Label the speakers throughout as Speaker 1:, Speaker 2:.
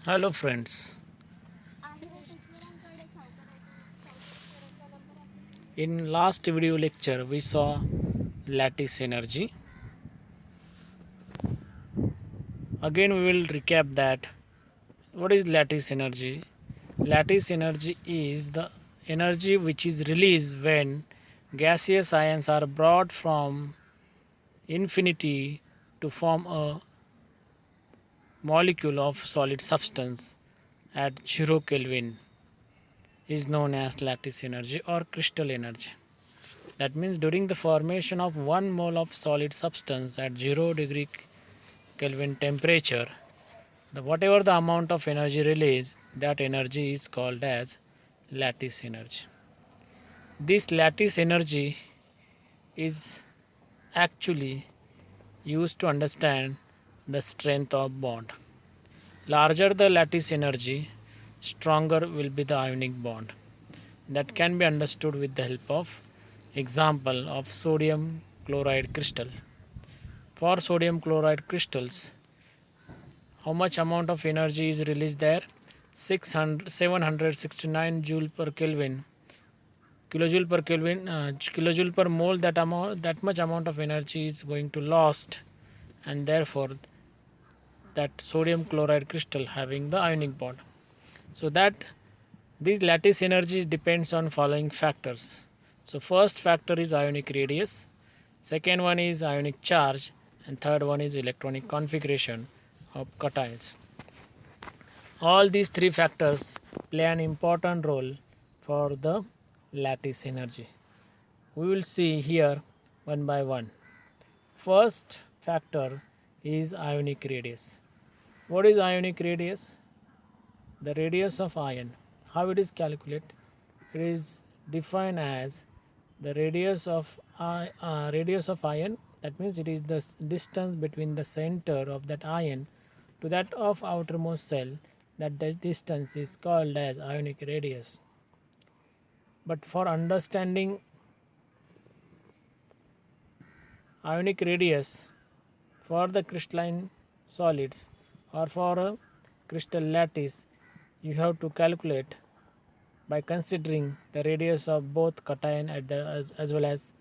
Speaker 1: Hello friends. In last video lecture we saw lattice energy. Again we will recap that. What is lattice energy? Lattice energy is the energy which is released when gaseous ions are brought from infinity to form a molecule of solid substance at 0 Kelvin is known as lattice energy or crystal energy. That means during the formation of 1 mole of solid substance at 0 degree Kelvin temperature, whatever the amount of energy released, that energy is called as lattice energy. This lattice energy is actually used to understand the strength of bond. Larger the lattice energy, stronger will be the ionic bond. That can be understood with the help of example of sodium chloride crystal. For sodium chloride crystals, how much amount of energy is released there? 769 joule per Kelvin, kilojoule per Kelvin, kilojoule per mole. That much amount of energy is going to lost, and therefore that sodium chloride crystal having the ionic bond. So that these lattice energies depends on following factors. So first factor is ionic radius, second one is ionic charge, and third one is electronic configuration of cations. All these three factors play an important role for the lattice energy. We will see here one by one. First factor is ionic radius. What is ionic radius? The radius of ion. How it is calculated? It is defined as the radius of ion. That means it is the distance between the center of that ion to that of outermost cell. That distance is called as ionic radius. But for understanding ionic radius for the crystalline solids or for a crystal lattice, you have to calculate by considering the radius of both cation as well as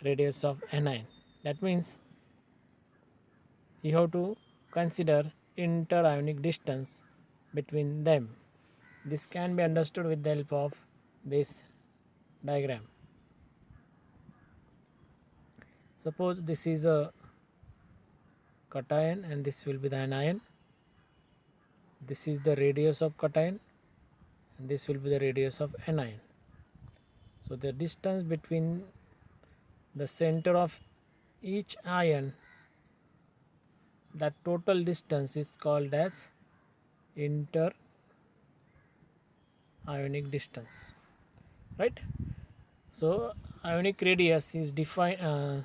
Speaker 1: radius of anion. That means you have to consider interionic distance between them. This can be understood with the help of this diagram. Suppose this is a cation and this will be the anion. This is the radius of cation and this will be the radius of anion. So the distance between the center of each ion, that total distance is called as interionic distance, right? So ionic radius is defined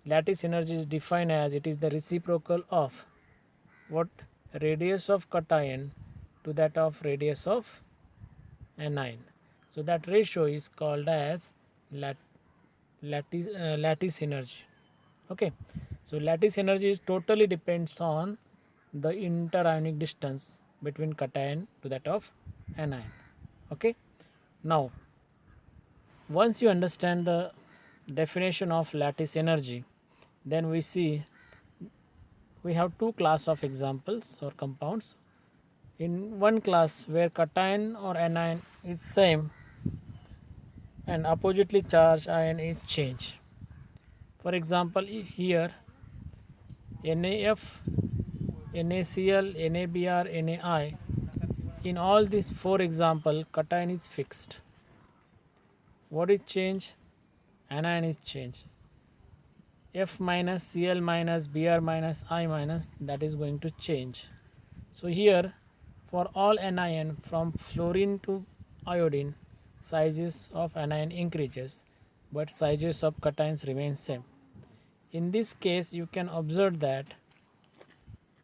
Speaker 1: lattice energy is defined as it is the reciprocal of what? Radius of cation to that of radius of anion. So that ratio is called as lattice energy. Okay, so lattice energy is totally depends on the interionic distance between cation to that of anion. Okay, now once you understand the definition of lattice energy, then we see we have two class of examples or compounds. In one class where cation or anion is same and oppositely charged ion is change. For example, here NaF, NaCl, NaBr, NaI. In all these four example, cation is fixed. What is change? Anion is change. F minus, Cl minus, Br minus, I minus, that is going to change. So here for all anion from fluorine to iodine, sizes of anion increases but sizes of cations remain same. In this case you can observe that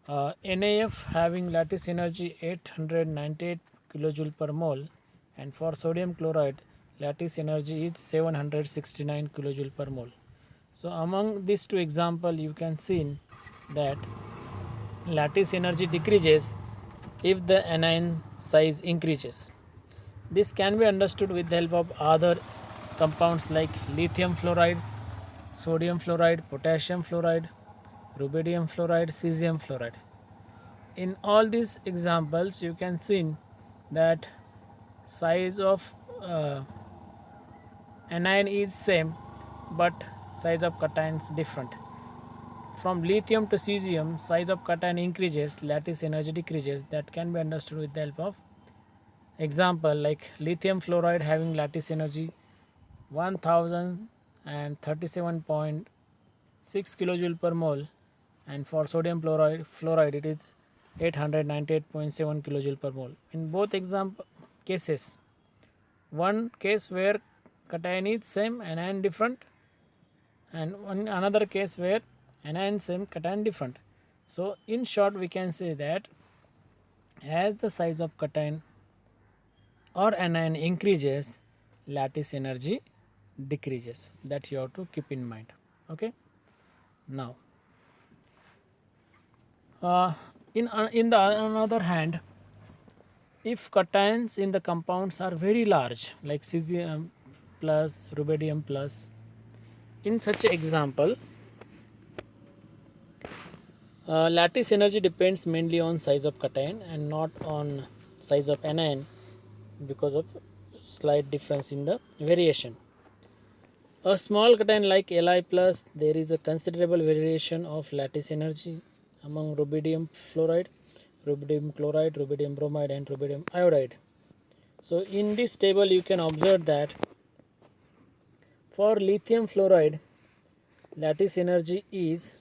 Speaker 1: NaF having lattice energy 898 kilojoule per mole, and for sodium chloride lattice energy is 769 kilojoule per mole. So among these two example you can see that lattice energy decreases if the anion size increases. This can be understood with the help of other compounds like lithium fluoride, sodium fluoride, potassium fluoride, rubidium fluoride, cesium fluoride. In all these examples, you can see that size of anion is same, but size of cations different. From lithium to cesium, size of cation increases, lattice energy decreases. That can be understood with the help of example like lithium fluoride having lattice energy 1037.6 kilojoule per mole, and for sodium fluoride it is 898.7 kilojoule per mole. In both example cases, one case where cation is same anion different, and one another case where anion same cation different. So in short we can say that as the size of cation or anion increases, lattice energy decreases. That you have to keep in mind. Okay. Now, in the another hand, if cations in the compounds are very large, like cesium plus, rubidium plus, in such an example, lattice energy depends mainly on size of cation and not on size of anion because of slight difference in the variation. A small cation like Li plus, there is a considerable variation of lattice energy among rubidium fluoride, rubidium chloride, rubidium bromide and rubidium iodide. So in this table you can observe that for lithium fluoride lattice energy is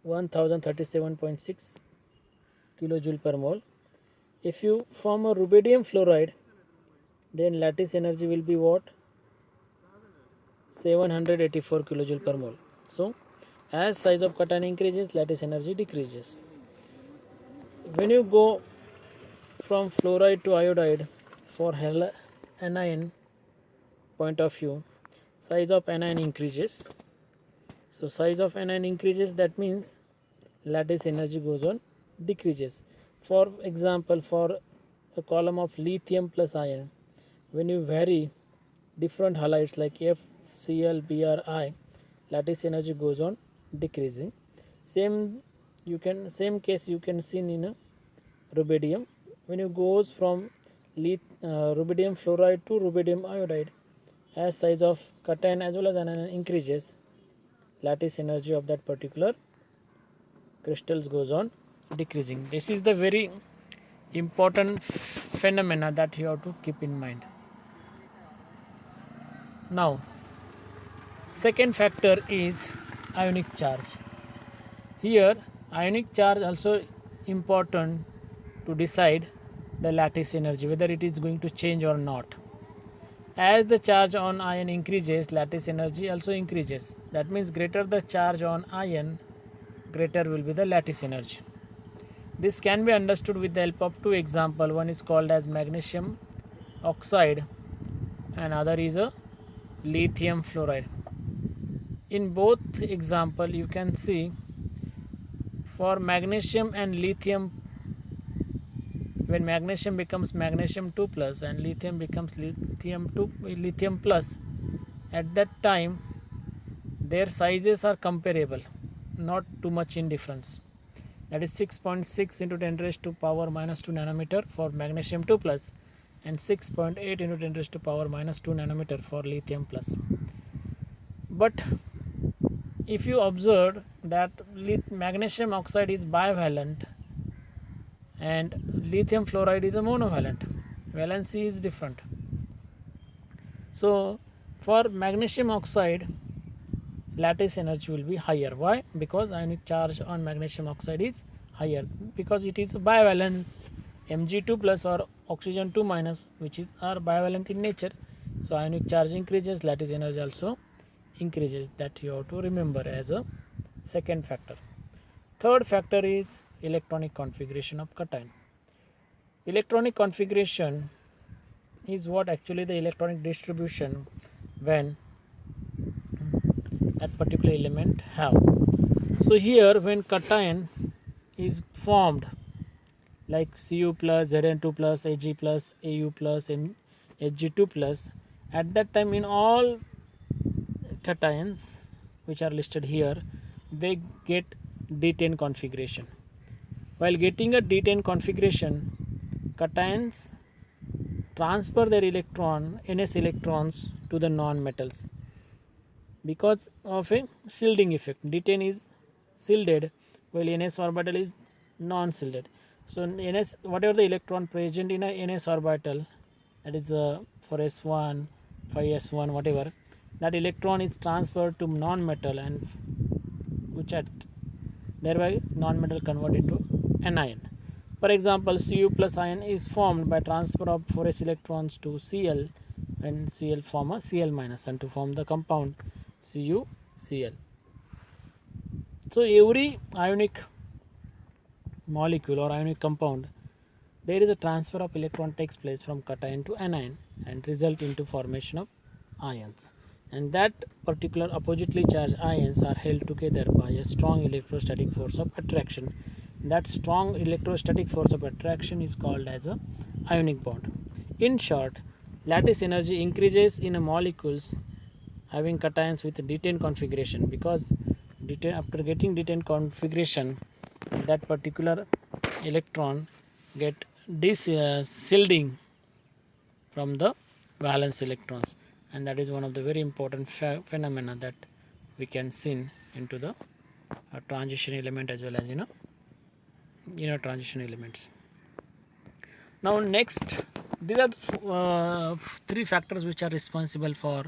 Speaker 1: 1037.6 kilojoule per mole. If you form a rubidium fluoride, then lattice energy will be what? 784 kilojoule per mole. So as size of cation increases, lattice energy decreases. When you go from fluoride to iodide, for anion point of view, size of anion increases. So size of anion increases, that means lattice energy goes on decreases. For example, for a column of lithium plus iron, when you vary different halides like FCl, BRI, lattice energy goes on decreasing. Same case you can see in a rubidium. When you goes from rubidium fluoride to rubidium iodide, as size of cation as well as anion increases, lattice energy of that particular crystals goes on decreasing. This is the very important phenomena that you have to keep in mind. Now, second factor is ionic charge. Here, ionic charge also important to decide the lattice energy, whether it is going to change or not. As the charge on ion increases, lattice energy also increases. That means greater the charge on ion, greater will be the lattice energy. This can be understood with the help of two examples. One is called as magnesium oxide and other is a lithium fluoride. In both example you can see for magnesium and lithium, when magnesium becomes magnesium 2 plus and lithium becomes lithium plus, at that time their sizes are comparable, not too much in difference. That is 6.6 into 10 raised to power minus 2 nanometer for magnesium 2 plus and 6.8 into 10 raised to power minus 2 nanometer for lithium plus. But if you observe that magnesium oxide is bivalent and lithium fluoride is a monovalent, valency is different. So for magnesium oxide, lattice energy will be higher. Why? Because ionic charge on magnesium oxide is higher, because it is a bivalent Mg2 plus or oxygen 2 minus, which is are bivalent in nature. So ionic charge increases, lattice energy also increases. That you have to remember as a second factor. Third factor is electronic configuration of cation. Electronic configuration is what actually the electronic distribution when that particular element have. So here when cation is formed, like Cu plus, Zn2 plus, Ag plus, Au plus, and Hg2 plus. At that time, in all cations which are listed here, they get D10 configuration. While getting a D10 configuration, cations transfer their ns electrons to the non-metals because of a shielding effect. D10 is shielded while ns orbital is non-shielded. So ns, whatever the electron present in a ns orbital, that is for s1, 5s1, whatever, that electron is transferred to non-metal, and which at thereby non-metal convert into anion. For example, Cu plus ion is formed by transfer of 4s electrons to Cl, and Cl form a Cl minus, and to form the compound CuCl. So every ionic molecule or ionic compound, there is a transfer of electron takes place from cation to anion and result into formation of ions, and that particular oppositely charged ions are held together by a strong electrostatic force of attraction. That strong electrostatic force of attraction is called as a ionic bond. In short, lattice energy increases in a molecules having cations with D10 configuration, because D10, after getting D10 configuration, that particular electron get shielding from the valence electrons, and that is one of the very important phenomena that we can see into the transition element as well as transition elements. Now next, these are three factors which are responsible for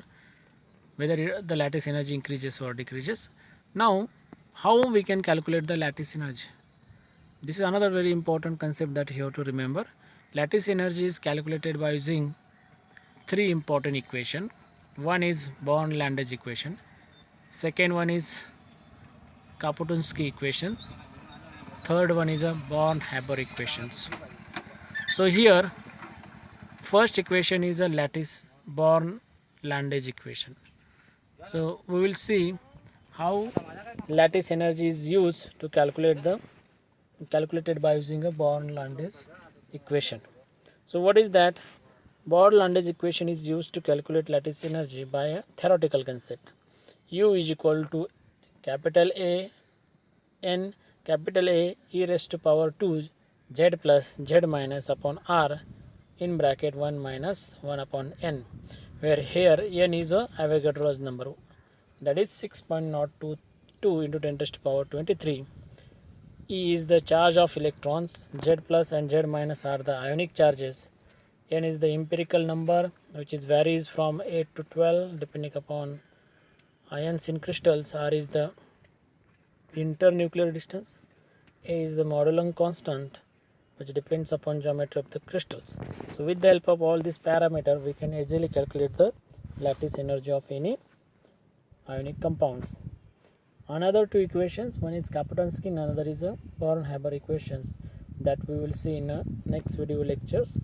Speaker 1: whether the lattice energy increases or decreases. Now, how we can calculate the lattice energy? This is another very important concept that you have to remember. Lattice energy is calculated by using three important equations. One is Born-Landis equation. Second one is Kaputonsky equation. Third one is a Born-Haber equations. So here, first equation is a lattice Born-Landis equation. So we will see how lattice energy is used to calculated by using a Born-Landis equation. So what is that? Born-Landis equation is used to calculate lattice energy by a theoretical concept. U is equal to capital A n capital A e raised to power 2 z plus z minus upon r in bracket 1 minus 1 upon n, where here n is a Avogadro's number, that is 6.022 into 10 to the power 23. E is the charge of electrons, Z plus and Z minus are the ionic charges. N is the empirical number which is varies from 8 to 12 depending upon ions in crystals. R is the internuclear distance. A is the Modelung constant which depends upon geometry of the crystals. So with the help of all these parameters, we can easily calculate the lattice energy of any ionic compounds. Another two equations, one is Kaputonsky and another is a Born-Haber equations, that we will see in next video lectures,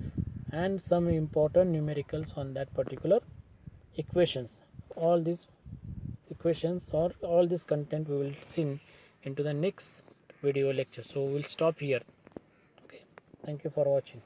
Speaker 1: and some important numericals on that particular equations. All these equations or all this content we will see into the next video lecture. So we will stop here. Okay, thank you for watching.